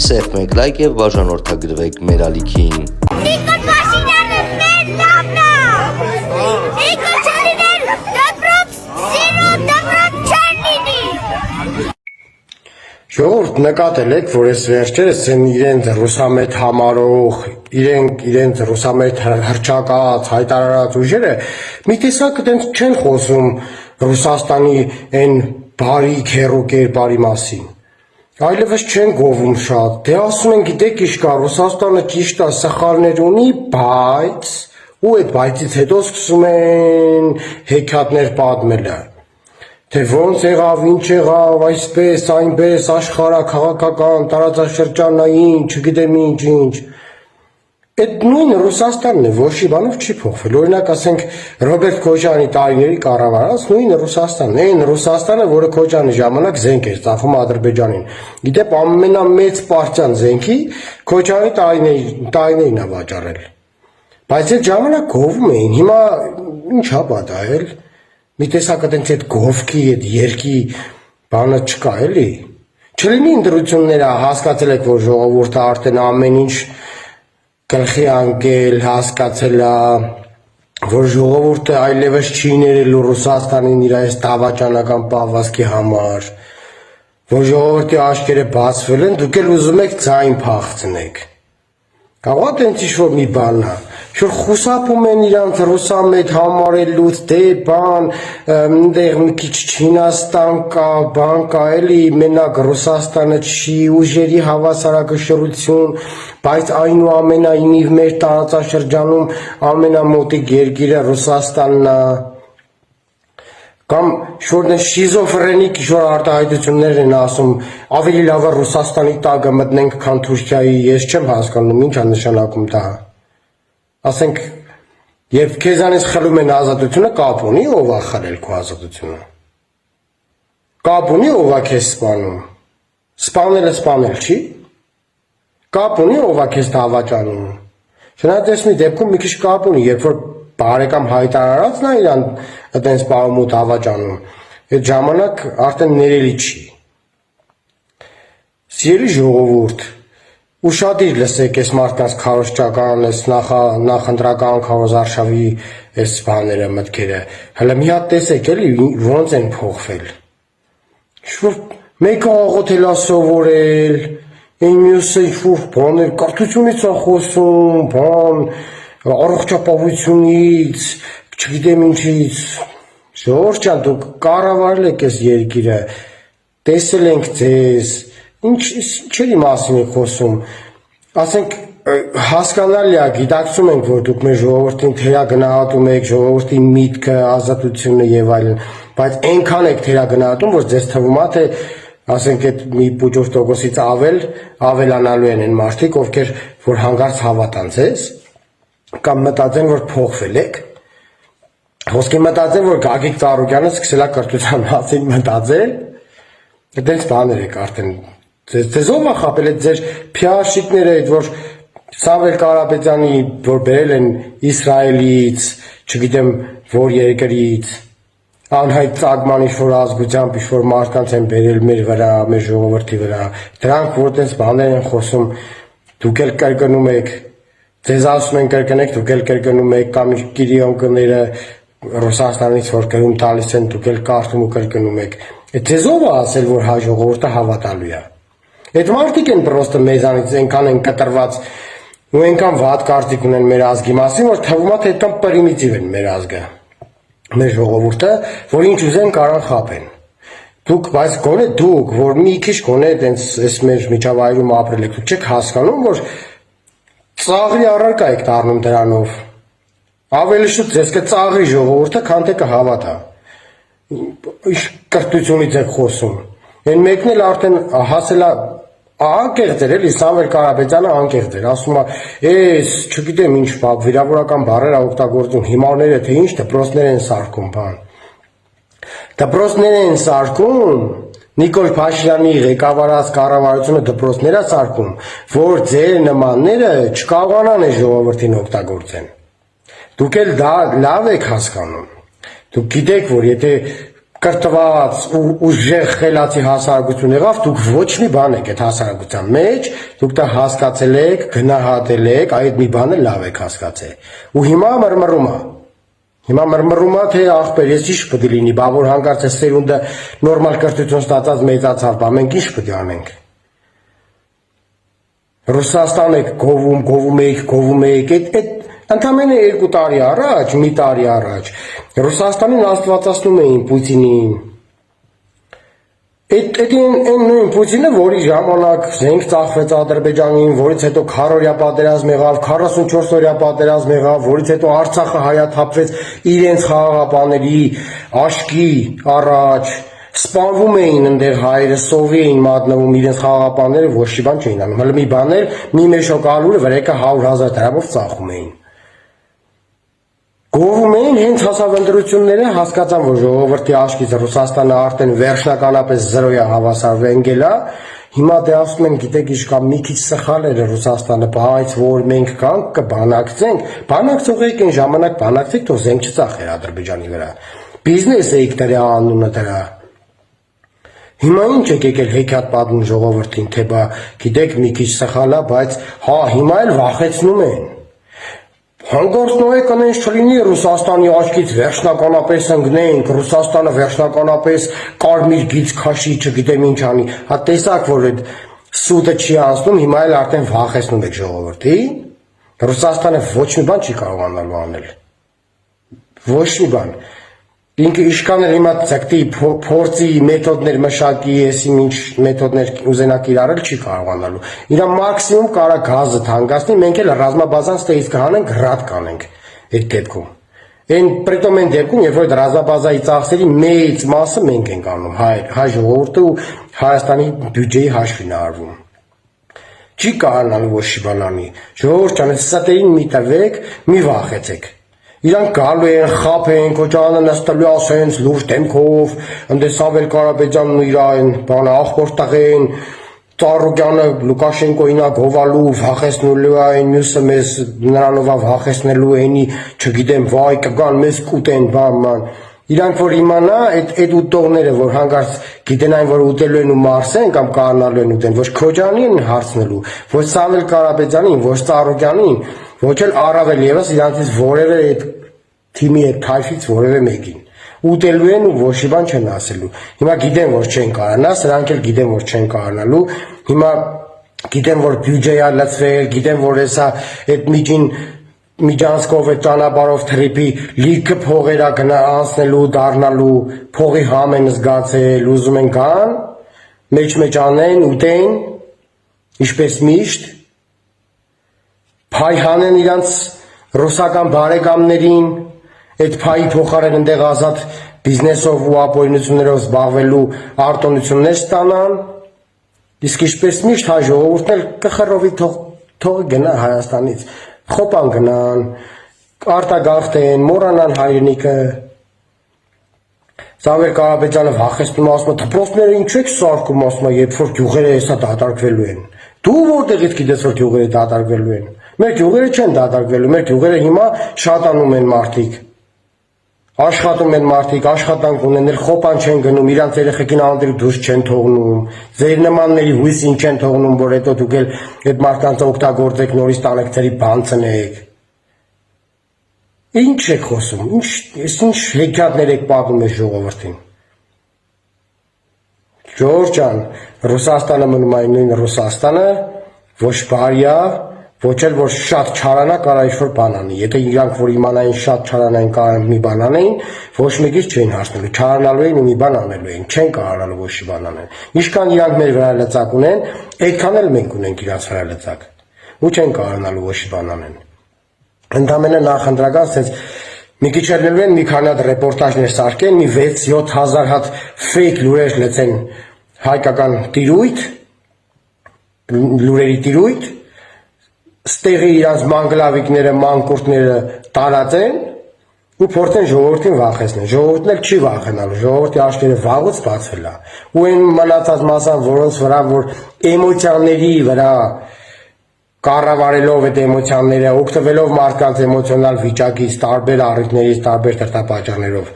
սեղմեք լայք եւ բաժանորդագրվեք մեր ալիքին։ Նիկոլ Փաշինյանը մեր լավն է։ Նիկոլ Փաշինյանը դպրոց սիրո դպրոց չարնինի։ Ժողովուրդ նկատել եք, որ այս վերջերս են իրենց ռուսամետ համարող, իրենց ռուսամետ հռչակած, հայտարարած ուժերը մի տեսակ այդպես չեն խոսում Ռուսաստանի այն բարի քերո կերպարի մասին։ Այլևս չեն գովում շատ, դե ասում են գիտեք ինչ կա, Ռուսաստանը ճիշտ է, սխալներ ունի, բայց ու այդ բայցից հետո սկսում են հեքիաթներ պատմելը։ Թե ոնց եղավ, ինչ եղավ, այսպես, այնպես, աշխարհաքաղաքական, տարածաշրջանային, չգիտեմ ինչ։ Այդ նույն Ռուսաստանն է, որի բանով չի փոխվել։ Օրինակ ասենք Ռոբերտ Քոչարյանի տարիների կառավարած նույն Ռուսաստանն է, այն Ռուսաստանը, որը Քոչարյանի ժամանակ զենք էր ծախում Ադրբեջանին։ Գիտեք, ամենամեծ պարտիան զենքի Քոչարյանի տարիներին է վաճառել։ Բայց այդ ժամանակ գովում էին, հիմա ինչ է պատահել։ Մի տեսակ այդպես այդ գովքի, այդ երկի բանը չկա էլի։ Չլինի ընտրությունները հասկացել եք, որ ժողովուրդը արդեն ամեն ինչ գլխի անկել, հասկացել է, որ ժողովուրդը այլևս չի ներելու Ռուսաստանին իր այս դավաճանական պահվածքի համար, որ ժողովրդի աչքերը բացվել են, դուք էլ ուզում եք ձայն փախցնեք։ Կարող է տենց ինչ-որ մի բան է, որ խուսափում են իրանց ռուսամետ համարելուց, դե բան, այնտեղ մի քիչ Չինաստան կա, բան կա, էլի մենակ Ռուսաստանը չի, ուժերի հավասարակշռություն, բայց այնուամենայնիվ մեր տարածաշրջանում ամենամոտիկ երկիրը Ռուսաստանն է։ Կամ շորն շիզոֆրենիկ ինչ-որ արտահայտություններ են ասում, ավելի լավ է Ռուսաստանի տակը մտնենք, քան Թուրքիայի, ես չեմ հասկանում, ինչ է նշանակում դա։ Ասենք, երբ քեզանից խլում են ազատությունը, կապ ունի, ով է խլել քո ազատությունը։ Կապ ունի, ով է քեզ սպանում։ Սպանելը սպանել չի։ Կապ ունի, ով է քեզ դավաճանում։ Չնայած մի դեպքում մի քիչ կապ ունի, երբ որ բարեկամ հայտարարածն է իրան այդպես պահում ու դավաճանում, այդ ժամանակ արդեն ներելի չի։ Սիրելի ժողովուրդ, ուշադիր լսեք այս մարդկանց քարոզչական, այս նախընտրական քարոզարշավի այս բաները, մտքերը։ Հələ մի հատ տեսեք էլի ոնց են փոխվել։ Շուտ մեկը աղոթել է սովորել, այն մյուսը ինչ-որ բաներ, կրթությունից է խոսում, բան, առողջապահությունից, չգիտեմ ինչից։ Ժողովուրդ ջան, դուք կառավարել եք այս երկիրը, տեսել ենք ձեզ, ինչերի մասին եք խոսում, ասենք հասկանալի է, գիտակցում ենք, որ դուք մեր ժողովրդին թերագնահատում եք, ժողովրդի միտքը, ազատությունը եւ այլն, բայց այնքան եք թերագնահատում, որ ձեզ թվում է, թե ասենք այդ մի փոքր տոկոսից ավելանալու են այն մարդիկ, ովքեր որ հանգարց հավատան ձեզ, կամ մտածեն, որ փոխվել եք, ոսկե մտածեն, որ Գագիկ Ծառուկյանը սկսել է կրթության մասին մտածել, այդպես բաներ եք արդեն, ձեզ ով է խաբել այդ ձեր փիաշիկները, որ Սամվել Կարապետյանի, որ բերել են Իսրայելից, չգիտեմ որ երկրից, անհայտ ծագման ինչ-որ ազգությամբ, ինչ-որ մարդկանց են բերել մեր վրա, մեր ժողովրդի վրա, դրանք որ այդպես բաներ են խոսում, դուք էլ կրկնում եք, ձեզ ասում են կրկնեք, դուք էլ կրկնում եք, կամ կիրիոնկները Ռուսաստանից որ գրում տալիս են, դուք էլ կարդում ու կրկնում եք, ձեզ ով է ասել, որ հայ ժողովուրդը հավատալու է։ Այդ մարդիկ են պրոստը մեզանից այնքան են կտրված ու այնքան վատ կարծիք ունեն մեր ազգի մասին, որ թվում է թե այդքան պրիմիտիվ են մեր ազգը, մեր ժողովուրդը, որ ինչ ուզեն կարան խաբեն։ Դուք, բայց գոնե դուք, որ մի քիչ գոնե այդպես այս մեր միջավայրում ապրել եք, դուք չեք հասկանում, որ ծաղրի առարկա եք դառնում դրանով։ Ավելի շուտ ձեզ կծաղրի ժողովուրդը, քան թե կհավատա։ Ինչ կրթությունից եք խոսում։ Այն մեկն էլ արդեն հասել է անկեղծ էր, էլի Սամվել Կարապետյանը անկեղծ էր, ասում է, ես չգիտեմ ինչ վիրավորական բառեր օգտագործում, հիմարները թե ինչ դպրոցներ են սարքում, բան։ Դպրոցներ են սարքում, Նիկոլ Փաշինյանի ղեկավարած կառավարությունը դպրոցներ է սարքում, որ ձեր նմանները չկարողանան այս ժողովրդին օգտագործեն։ Դուք էլ դա լավ եք հասկանում։ Դուք գիտեք, որ եթե կրտված ու ուժեղ խելացի հասարակություն եղավ, դուք ոչ մի բան եք այդ հասարակության մեջ, դուք դա հասկացել եք, գնահատել եք, այդ մի բանը լավ եք հասկացել։ Ու հիմա մռմռում է, թե ախպեր, ես ինչ պետք է լինի, բա որ հանկարծ այս սերունդը նորմալ կրթություն ստացած մեծացավ, բա մենք ինչ պետք է անենք։ Ռուսաստան եք գովում եք, այդ ընդամենը 2 տարի առաջ, մի տարի առաջ, Ռուսաստանին աստվածացնում էին Պուտինին։ Այդ նույն Պուտինը, որի ժամանակ զենք ծախվեց Ադրբեջանին, որից հետո քառօրյա պատերազմ եղավ, 44-օրյա պատերազմ եղավ, որից հետո Արցախը հայաթափվեց իրենց խաղաղապաների աշկի առաջ, սպանվում էին ընդեղ հայերը, սովի էին մատնվում իրենց խաղաղապանները, ոչ մի բան չէին անում։ Հələ մի բան էր, մի մեշոկ ալուրը վրեկը 100,000 դրամով ծախում էին։ Գովում էին հենց հասավնդրությունները, հասկացան, որ ժողովրդի աշկից Ռուսաստանը արդեն վերջնականապես 0-յա հավասարվեն գելա, հիմա դե ասում են, գիտեք ինչ կա, մի քիչ սխալ էր Ռուսաստանը, բայց որ մենք կանք կբանակցենք, բանակցողեք այն ժամանակ բանակցեք, թող զենք չծախեր Ադրբեջանի վրա, բիզնես էիք դրա անունը դրա։ Հիմա ինչ եք եկել հեքիաթ պատմում ժողովրդին, թե բա գիտեք մի քիչ սխալ է, բայց հա հիմա էլ վախեցնում են։ Հանկարծ նույն կանենց չլինի Ռուսաստանի աչքից վերջնականապես ընկնենք, Ռուսաստանը վերջնականապես կարմիր գիծ քաշի, չգիտեմ ինչ անի։ Հա տեսակ, որ այդ սուտը չի անցնում, հիմա էլ արդեն վախեցնում եք ժողովրդի։ Ռուսաստանը ոչ մի բան չի կարողանալու անել։ Ոչ մի բան։ Ինքը իշքան էլ հիմա ցակտի փորձի մեթոդներ մշակի, եսի ինչ մեթոդներ ուզենա կիրառել չի կարողանալու։ Իրա մաքսիմում կարա գազը թանկացնի, մենք էլ ռազմաբազան ստեից կհանենք, ռադ կանենք այդ դեպքում։ Այն պրիտոմ այն դեպքում, երբ որ ռազմաբազայի ծախսերի մեծ մասը մենք ենք անում, հայ ժողովուրդը ու Հայաստանի բյուջեի հաշվին արվում։ Չի կարողանալու ոչ մի բան անի։ Ժողովուրդ ջան, ստերին մի տվեք, մի վախեցեք։ Իրանք գալու են, խափեն, Քոչարյանը նստելու ասենց լուրջ դեմքով, ընդ Սամվել Կարապետյանն ու իր այն բանը ախորդ տղեն, Ծառուկյանը Լուկաշենկոյին գովալու, վախեցնելու այն մյուսը մեզ նրանով վախեցնելու էնի, չգիտեմ, վայ կգան մեզ կուտեն, բան։ Իրանք որ իմանա այդ ուտողները, որ հանկարծ գիտենային, որ ուտելու են ու մարսեն կամ կանալու են ուտեն, ոչ Քոչարյանին հարցնելու, ոչ Սամվել Կարապետյանին, ոչ Ծառուկյանին, ոչ էլ առավել եւս իրանցից որևէ այդ թիմի այդ թայֆից որևէ մեկին ուտելու են ու ոչ մի բան չեն ասելու։ Հիմա գիտեն, որ չեն կարողանա, սրանք էլ գիտեն, որ չեն կարողանալու։ Հիմա գիտեն, որ բյուջեա լցրել, գիտեն, որ հեսա այդ միջանցքով այդ ճանապարհով թրիպի լիքը փողերա գնա անցնելու, դառնալու, փողի համ են զգացել, ուզում են գան, մեջ անեն, ուտեն, ինչպես միշտ փայ հանեն իրանց ռուսական բարեկամներին, այդ փայի փոխարեն ընդեղ ազատ բիզնեսով ու ապօրինություններով զբաղվելու արտոնություններ ստանան, իսկ ինչպես միշտ հայ ժողովուրդն էլ կխռովի թող գնա Հայաստանից, խոպան գնան, արտագաղթեն, մոռանան հայրենիքը։ Սամվել Կարապետյանը վախեցնում ասում է, դպրոցները ինչու եք սարքում, ասում է, երբ որ գյուղերը հեսա դատարկվելու են։ Դու որտեղից գիտես, որ գյուղերը դատարկվելու են։ Մեր գյուղերը չեն դատարկվելու, մեր գյուղերը հիմա շատանում են մարդիկ, աշխատում են մարդիկ, աշխատանք ունեն, խոպան չեն գնում, իրանց երեխեքին անընդհատ դուրս չեն թողնում, ձեր նմանների հույսին չեն թողնում, որ հետո դուք էլ այդ մարդկանց օգտագործեք, նորից տանեք ձերի բան ցնեք։ Ինչ եք խոսում, ինչ հեքիաթներ եք պատմում այս ժողովրդին։ Ժողովուրդ ջան, Ռուսաստանը մնում է նույն Ռուսաստանը, ոչ բարիա, ոչ էլ որ շատ չարանա կարա ինչ-որ բան անի։ Եթե իրանք որ իմանային շատ չարանային կարող մի բան անեին, ոչ մեկից չէին հասնելու, չարանալու էին ու մի բան անելու էին, չեն կարողանալու ոչ մի բան անել։ Ինչքան իրանք մեր վրա լծակ ունեն, այդքան էլ մենք ունենք իրանց վրա լծակ։ Ու չեն կարողանալու ոչ մի բան անեն։ Ընդամենը նախընտրական sense մի քիչ ելնելու են մի քանի հատ ռեպորտաժներ սարքեն, մի 6-7 հազար հատ fake լուրեր լցեն հայկական տիրույթ, լուրերի տիրույթ, ստեղի իրանց մանգլավիկները, մանկուրտները տարածեն ու փորձեն ժողովրդին վախեցնել։ Ժողովուրդն էլ չի վախենալու, ժողովրդի աչքերը վաղուց բացվել է։ Ու այն մնացած մասան, որոնց վրա որ էմոցիաների վրա կառավարելով այդ էմոցիաները, օգտվելով մարդկանց էմոցիոնալ վիճակից, տարբեր առիթներից, տարբեր դրդապատճառներով,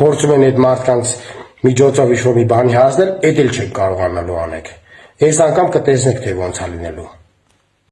փորձում են այդ մարդկանց միջոցով ինչ-որ մի բանի հասնել, էդ էլ չեք կարողանալու անեք։ Այս անգամ կտեսնեք, թե ոնց է լինելու։